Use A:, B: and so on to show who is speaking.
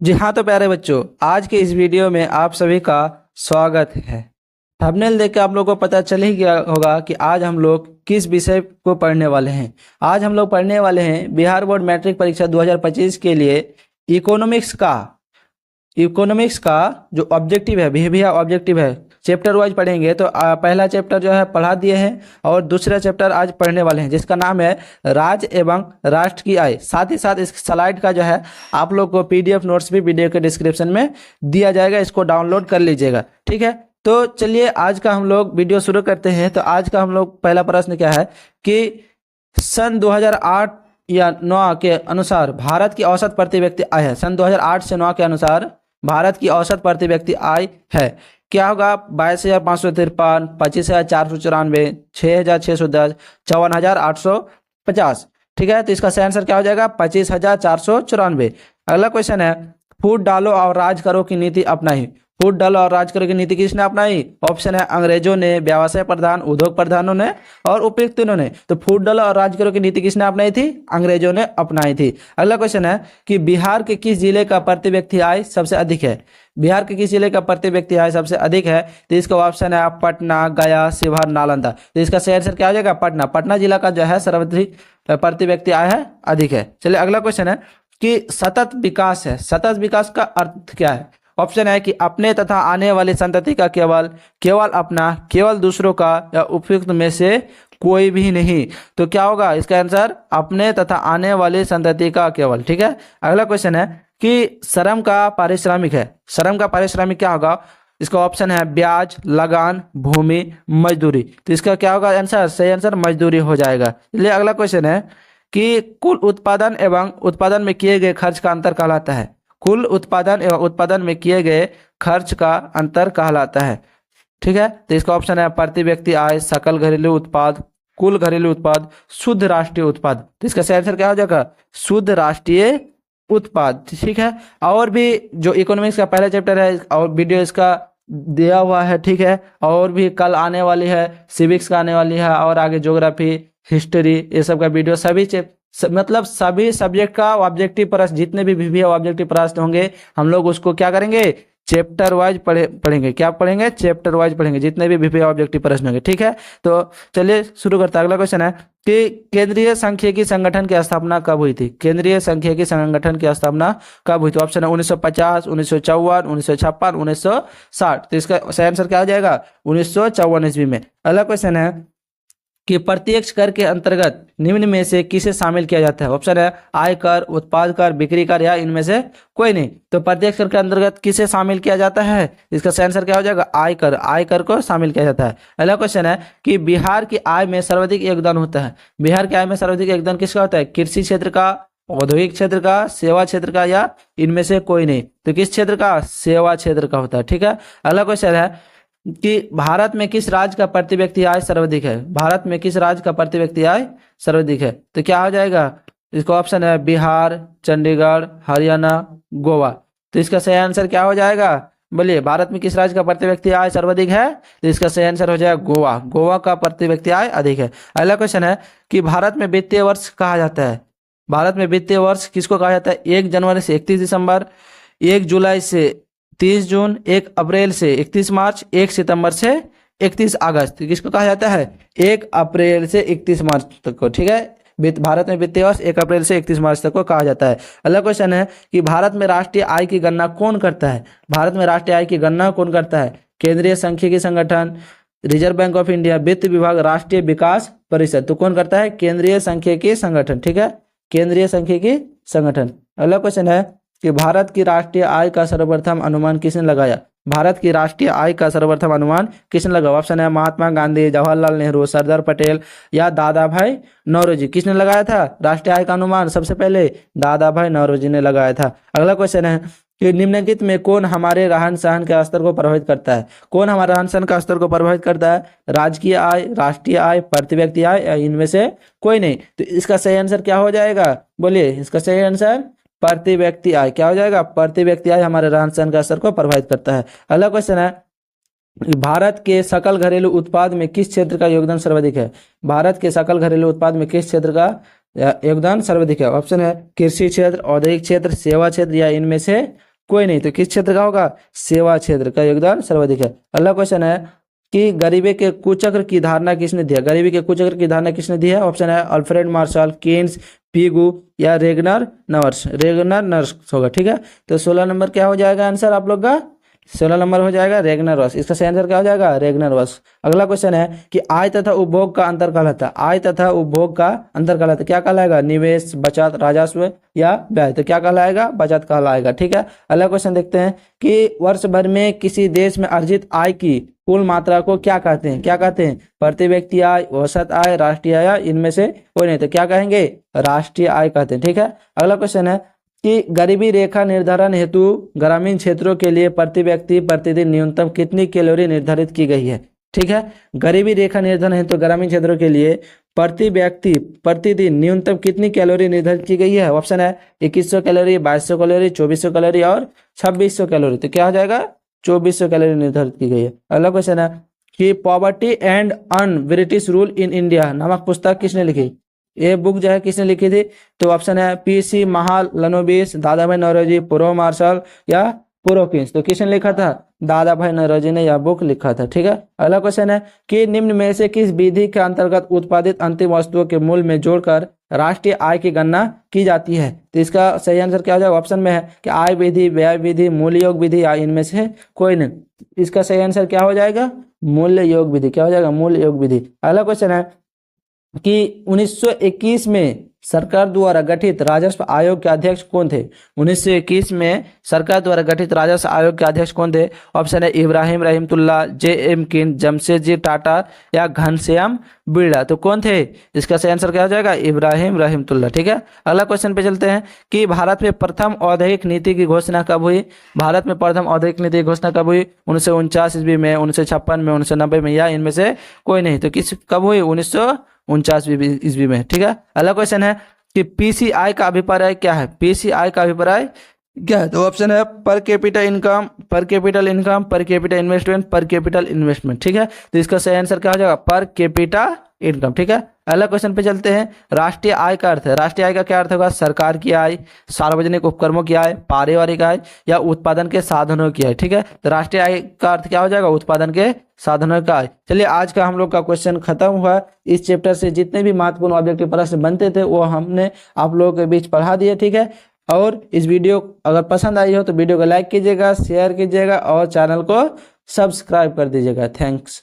A: जी हाँ, तो प्यारे बच्चों, आज के इस वीडियो में आप सभी का स्वागत है। थंबनेल देख के आप लोगों को पता चल ही गया होगा कि आज हम लोग किस विषय को पढ़ने वाले हैं। आज हम लोग पढ़ने वाले हैं बिहार बोर्ड मैट्रिक परीक्षा 2025 के लिए इकोनॉमिक्स का जो ऑब्जेक्टिव है, बिहेवियर ऑब्जेक्टिव है, चैप्टर वाइज पढ़ेंगे। तो पहला चैप्टर जो है पढ़ा दिए हैं और दूसरा चैप्टर आज पढ़ने वाले हैं, जिसका नाम है राज्य एवं राष्ट्र की आय। साथ ही साथ इस स्लाइड का जो है आप लोग को पीडीएफ नोट्स भी वीडियो के डिस्क्रिप्शन में दिया जाएगा, इसको डाउनलोड कर लीजिएगा। ठीक है, तो चलिए आज का हम लोग वीडियो शुरू करते हैं। तो आज का हम लोग पहला प्रश्न क्या है कि सन 2008 या 9 के अनुसार भारत की औसत प्रति व्यक्ति आय है। सन 2008 से 9 के अनुसार भारत की औसत प्रति व्यक्ति आय है, क्या होगा? 22,553, 25,494, 6,610, 54,850। ठीक है, तो इसका सही आंसर क्या हो जाएगा? 25,494। अगला क्वेश्चन है, फूट डालो और राज करो की नीति अपनाई। फूट डालो और राज करो की नीति किसने अपनाई? ऑप्शन है अंग्रेजों ने, व्यवसाय प्रधान, उद्योग प्रधानों ने और उपयुक्त ने। तो फूट डालो और राज करो की नीति किसने अपनाई थी? अंग्रेजों ने अपनाई थी। अगला क्वेश्चन है कि बिहार के किस जिले का प्रति व्यक्ति आय सबसे अधिक है? बिहार के किस जिले का प्रति व्यक्ति आय सबसे अधिक है? तो इसका ऑप्शन है पटना, गया, शिवहर, नालंदा। तो इसका सही आंसर क्या हो जाएगा? पटना। पटना जिला का जो है सर्वाधिक प्रति व्यक्ति आय है, अधिक है। चलिए अगला क्वेश्चन है कि सतत विकास है। सतत विकास का अर्थ क्या है? ऑप्शन है कि अपने तथा आने वाली संतति का केवल अपना, केवल दूसरों का या उपयुक्त में से कोई भी नहीं। तो क्या होगा इसका आंसर? अपने तथा आने वाली संतति का केवल। ठीक है, अगला क्वेश्चन है कि श्रम का पारिश्रमिक है। श्रम का पारिश्रमिक क्या होगा? इसका ऑप्शन है ब्याज, लगान, भूमि, मजदूरी। तो इसका क्या होगा आंसर? सही आंसर मजदूरी हो जाएगा। चलिए अगला क्वेश्चन है कि कुल उत्पादन एवं उत्पादन में किए गए खर्च का अंतर कहलाता है। कुल उत्पादन एवं उत्पादन में किए गए खर्च का अंतर कहलाता है। ठीक है, तो इसका ऑप्शन है प्रति व्यक्ति आय, सकल घरेलू उत्पाद, कुल घरेलू उत्पाद, शुद्ध राष्ट्रीय उत्पाद। तो इसका सही आंसर क्या हो जाएगा? शुद्ध राष्ट्रीय उत्पाद। ठीक है, और भी जो इकोनॉमिक्स का पहला चैप्टर है और वीडियो इसका दिया हुआ है। ठीक है, और भी कल आने वाली है, सिविक्स का आने वाली है और आगे ज्योग्राफी, हिस्ट्री, ये सब का वीडियो मतलब सभी सब्जेक्ट का ऑब्जेक्टिव प्रश्न, जितने भी ऑब्जेक्टिव प्रश्न होंगे हम लोग उसको क्या करेंगे? चैप्टर वाइज पढ़ेंगे। क्या पढ़ेंगे? चैप्टर वाइज पढ़ेंगे, जितने भी ऑब्जेक्टिव प्रश्न होंगे। ठीक है, तो चलिए शुरू करते हैं। अगला क्वेश्चन है कि केंद्रीय सांख्यिकी संगठन की स्थापना कब हुई थी? केंद्रीय सांख्यिकी संगठन की स्थापना कब हुई थी? ऑप्शन है 1950, 1954, 1956, 1960। तो इसका सही आंसर क्या हो जाएगा? 1954 ईस्वी में। अगला क्वेश्चन है कि प्रत्यक्ष कर के अंतर्गत निम्न में से किसे शामिल किया जाता है? ऑप्शन है आय कर, उत्पाद कर, बिक्री कर या इनमें से कोई नहीं। तो प्रत्यक्ष कर के अंतर्गत किसे शामिल किया जाता है? इसका सही आंसर क्या हो जाएगा? आय कर। आय कर को शामिल किया जाता है। अगला क्वेश्चन है कि बिहार की आय में सर्वाधिक योगदान होता है। बिहार की आय में सर्वाधिक योगदान किसका होता है? कृषि क्षेत्र का, औद्योगिक क्षेत्र का, सेवा क्षेत्र का या इनमें से कोई नहीं। तो किस क्षेत्र का? सेवा क्षेत्र का होता है। ठीक है, अगला क्वेश्चन है कि भारत में किस राज्य का प्रति व्यक्ति आय सर्वाधिक है? भारत में किस राज्य का प्रति व्यक्ति आय सर्वाधिक है? तो क्या हो जाएगा? इसका ऑप्शन है बिहार, चंडीगढ़, हरियाणा, गोवा। तो इसका सही आंसर क्या हो जाएगा? बोलिए, भारत में किस राज्य का प्रति व्यक्ति आय सर्वाधिक है? तो इसका सही आंसर हो जाएगा गोवा। गोवा का प्रति व्यक्ति आय अधिक है। अगला क्वेश्चन है कि भारत में वित्तीय वर्ष कहा जाता है। भारत में वित्तीय वर्ष किसको कहा जाता है? 1 जनवरी से 31 दिसंबर, 1 जुलाई से 30 जून, 1 अप्रैल से 31 मार्च, 1 सितंबर से 31 अगस्त। किसको कहा जाता है? 1 अप्रैल से 31 मार्च तक को। ठीक है, भारत में वित्तीय वर्ष 1 अप्रैल से 31 मार्च तक को कहा जाता है। अगला क्वेश्चन है कि भारत में राष्ट्रीय आय की गणना कौन करता है? भारत में राष्ट्रीय आय की गणना कौन करता है? केंद्रीय सांख्यिकी संगठन, रिजर्व बैंक ऑफ इंडिया, वित्त विभाग, राष्ट्रीय विकास परिषद। तो कौन करता है? केंद्रीय सांख्यिकी संगठन। ठीक है, केंद्रीय सांख्यिकी संगठन। अगला क्वेश्चन है कि भारत की राष्ट्रीय आय का सर्वप्रथम अनुमान किसने लगाया? भारत की राष्ट्रीय आय का सर्वप्रथम अनुमान किसने लगाया? ऑप्शन है महात्मा गांधी, जवाहरलाल नेहरू, सरदार पटेल या दादा भाई नौरोजी। किसने लगाया था राष्ट्रीय आय का अनुमान? सबसे पहले दादा भाई नौरोजी ने लगाया था। अगला क्वेश्चन है कि निम्नलिखित में कौन हमारे रहन सहन के स्तर को प्रभावित करता है? कौन हमारे रहन सहन का स्तर को प्रभावित करता है? राजकीय आय, राष्ट्रीय आय, प्रति व्यक्ति आय या इनमें से कोई नहीं। तो इसका सही आंसर क्या हो जाएगा? बोलिए, इसका सही आंसर प्रति व्यक्ति आय। क्या हो जाएगा? प्रति व्यक्ति आय हमारे रहन सहन का स्तर को प्रभावित करता है। अगला क्वेश्चन है भारत के सकल घरेलू उत्पाद में किस क्षेत्र का योगदान सर्वाधिक है? भारत के सकल घरेलू उत्पाद में किस क्षेत्र का योगदान सर्वाधिक है? ऑप्शन है कृषि क्षेत्र, औद्योगिक क्षेत्र, सेवा क्षेत्र या इनमें से कोई नहीं, तो किस क्षेत्र का होगा, सेवा क्षेत्र का योगदान सर्वाधिक है। अगला क्वेश्चन है कि गरीबी के कुचक्र की धारणा किसने दी है, गरीबी के कुचक्र की धारणा किसने दी है, ऑप्शन है अल्फ्रेड मार्शल, केन्स, पीगू या रेगनर नर्स, रेगनर नर्स होगा, ठीक है। तो 16 नंबर क्या हो जाएगा आंसर आप लोग का, 16 नंबर हो जाएगा रेगनर वॉस, इसका सही आंसर क्या हो जाएगा, रेगनर वॉस। अगला क्वेश्चन है कि आय तथा उपभोग का अंतर कहलाता है, आय तथा उपभोग का अंतर कहलाता है, क्या कहलाएगा, निवेश, बचत, राजस्व या व्यय, तो क्या कहलाएगा, बचत कहलाएगा, ठीक है। अगला क्वेश्चन देखते हैं कि वर्ष भर में किसी देश में अर्जित आय की कुल मात्रा को क्या कहते हैं, क्या कहते हैं, प्रति व्यक्ति आय, औसत आय, राष्ट्रीय आय, इनमें से कोई नहीं, तो क्या कहेंगे, राष्ट्रीय आय कहते हैं, ठीक है। अगला क्वेश्चन है कि गरीबी रेखा निर्धारण हेतु ग्रामीण क्षेत्रों के लिए प्रति व्यक्ति प्रतिदिन न्यूनतम कितनी कैलोरी निर्धारित की गई है, ठीक है। गरीबी रेखा निर्धारण हेतु ग्रामीण क्षेत्रों के लिए प्रति व्यक्ति प्रतिदिन न्यूनतम कितनी कैलोरी निर्धारित की गई है, ऑप्शन है 2100 कैलोरी, 2200 कैलोरी, 2400 कैलोरी और 2600 कैलोरी, तो क्या हो जाएगा, 2400 कैलोरी निर्धारित की गई है। अगला क्वेश्चन है कि poverty and un British rule in India नामक पुस्तक किसने लिखी, ये बुक जो है किसने लिखी थी, तो ऑप्शन है पीसी महालनोबिस, दादा भाई नौरोजी, पूर्व मार्शल या पुरोकिंस, तो किसने लिखा था, दादा भाई नौरोजी ने यह बुक लिखा था, ठीक है। अगला क्वेश्चन है कि निम्न में से किस विधि के अंतर्गत उत्पादित अंतिम वस्तुओं के मूल्य में जोड़कर राष्ट्रीय आय की गणना की जाती है, तो इसका सही आंसर क्या हो जाएगा, ऑप्शन में है कि आय विधि, व्यय विधि, मूल्य योग विधि या इनमें से कोई नहीं, इसका सही आंसर क्या हो जाएगा, मूल्य योग विधि, क्या हो जाएगा, मूल्य योग विधि। अगला क्वेश्चन है कि 1921 में सरकार द्वारा गठित राजस्व आयोग के अध्यक्ष कौन थे, 1921 में सरकार द्वारा गठित राजस्व आयोग के अध्यक्ष कौन थे, ऑप्शन है इब्राहिम रहमतुल्लाह, जे.एम. किन, जमशेदजी टाटा या घनश्याम बिरला, तो कौन थे, इसका सही आंसर क्या हो जाएगा, इब्राहिम रहमतुल्लाह, ठीक है। अगला क्वेश्चन पे चलते हैं कि भारत में प्रथम औद्योगिक नीति की घोषणा कब हुई, भारत में प्रथम औद्योगिक नीति की घोषणा कब हुई, 1949 ईस्वी में, 1956 में, 1990 में या इनमें से कोई नहीं, तो किस कब हुई, 1949 ईस्वी में, ठीक है। अगला क्वेश्चन है कि पीसीआई का अभिप्राय क्या है, पीसीआई का अभिप्राय क्या है, तो ऑप्शन है पर कैपिटा इनकम, पर capital income, per capita investment, पर कैपिटल इन्वेस्टमेंट, ठीक है। तो इसका सही आंसर क्या हो जाएगा, पर कैपिटा इनकम, ठीक है। अगला क्वेश्चन पे चलते हैं, राष्ट्रीय आय का अर्थ है, राष्ट्रीय आय का क्या अर्थ होगा, सरकार की आय, सार्वजनिक उपक्रमों की आय, पारिवारिक आय या उत्पादन के साधनों की आय, ठीक है। तो राष्ट्रीय आय का अर्थ क्या हो जाएगा, उत्पादन के साधनों का आय। चलिए आज का हम लोग का क्वेश्चन खत्म हुआ, इस चैप्टर से जितने भी महत्वपूर्ण ऑब्जेक्टिव प्रश्न बनते थे वो हमने आप लोगों के बीच पढ़ा दिए, ठीक है। और इस वीडियो अगर पसंद आई हो तो वीडियो को लाइक कीजिएगा, शेयर कीजिएगा और चैनल को सब्सक्राइब कर दीजिएगा। थैंक्स।